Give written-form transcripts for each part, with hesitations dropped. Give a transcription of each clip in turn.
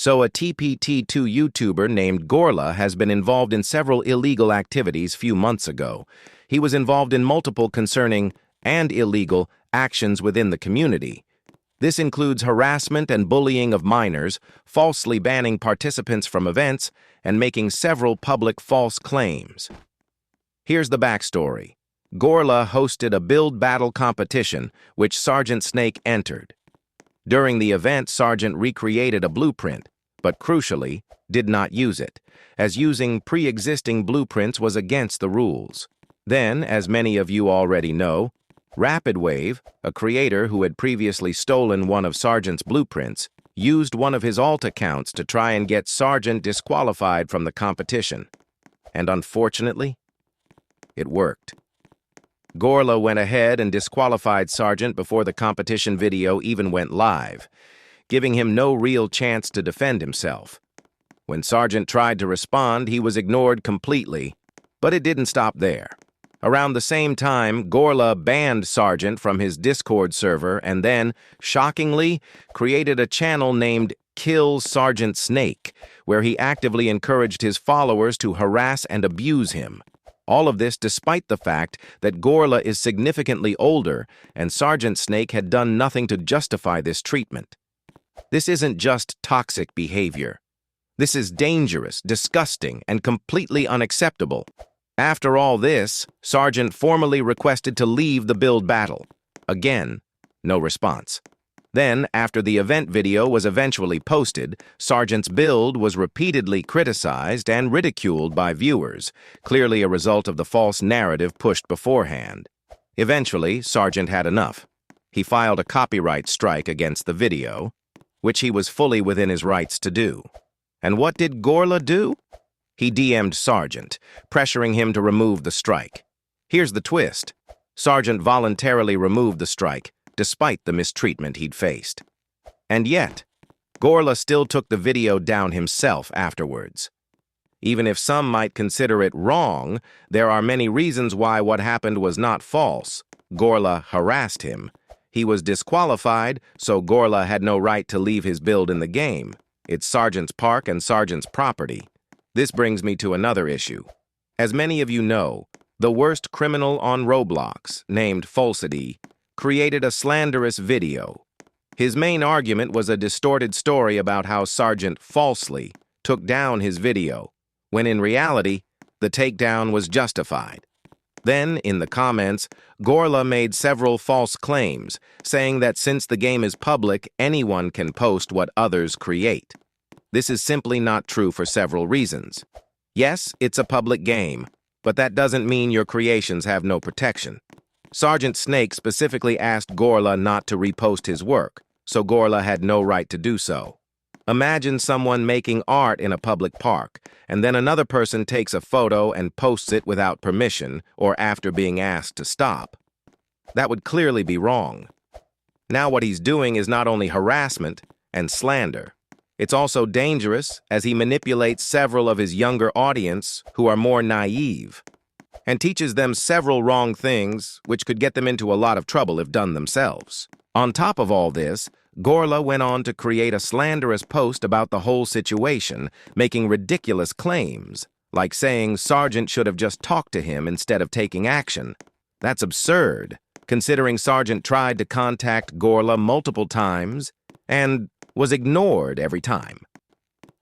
So a TPT2 YouTuber named Gorla has been involved in several illegal activities few months ago. He was involved in multiple concerning and illegal actions within the community. This includes harassment and bullying of minors, falsely banning participants from events, and making several public false claims. Here's the backstory. Gorla hosted a BuildBattle competition, which Sergeant Snake entered. During the event, Sergeant recreated a blueprint, but crucially, did not use it, as using pre-existing blueprints was against the rules. Then, as many of you already know, RapidWave, a creator who had previously stolen one of Sergeant's blueprints, used one of his alt accounts to try and get Sergeant disqualified from the competition. And unfortunately, it worked. Gorla went ahead and disqualified Sergeant before the competition video even went live, giving him no real chance to defend himself. When Sergeant tried to respond, he was ignored completely, but it didn't stop there. Around the same time, Gorla banned Sergeant from his Discord server and then, shockingly, created a channel named Kill Sergeant Snake, where he actively encouraged his followers to harass and abuse him. All of this despite the fact that Gorla is significantly older and Sergeant Snake had done nothing to justify this treatment. This isn't just toxic behavior. This is dangerous, disgusting, and completely unacceptable. After all this, Sergeant formally requested to leave the BuildBattle. Again, no response. Then, after the event video was eventually posted, Sergeant's build was repeatedly criticized and ridiculed by viewers, clearly a result of the false narrative pushed beforehand. Eventually, Sergeant had enough. He filed a copyright strike against the video, which he was fully within his rights to do. And what did Gorla do? He DM'd Sergeant, pressuring him to remove the strike. Here's the twist. Sergeant voluntarily removed the strike, despite the mistreatment he'd faced. And yet, Gorla still took the video down himself afterwards. Even if some might consider it wrong, there are many reasons why what happened was not false. Gorla harassed him. He was disqualified, so Gorla had no right to leave his build in the game. It's Sergeant's park and Sergeant's property. This brings me to another issue. As many of you know, the worst criminal on Roblox, named Falsity, created a slanderous video. His main argument was a distorted story about how Sergeant falsely took down his video, when in reality, the takedown was justified. Then, in the comments, Gorla made several false claims, saying that since the game is public, anyone can post what others create. This is simply not true for several reasons. Yes, it's a public game, but that doesn't mean your creations have no protection. Sergeant Snake specifically asked Gorla not to repost his work, so Gorla had no right to do so. Imagine someone making art in a public park, and then another person takes a photo and posts it without permission or after being asked to stop. That would clearly be wrong. Now what he's doing is not only harassment and slander. It's also dangerous as he manipulates several of his younger audience who are more naive, and teaches them several wrong things which could get them into a lot of trouble if done themselves. On top of all this, Gorla went on to create a slanderous post about the whole situation, making ridiculous claims, like saying Sergeant should have just talked to him instead of taking action. That's absurd, considering Sergeant tried to contact Gorla multiple times and was ignored every time.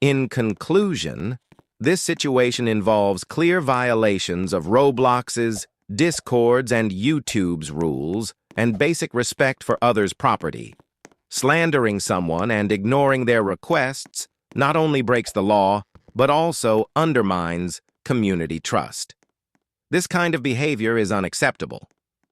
In conclusion, this situation involves clear violations of Roblox's, Discord's, and YouTube's rules and basic respect for others' property. Slandering someone and ignoring their requests not only breaks the law, but also undermines community trust. This kind of behavior is unacceptable.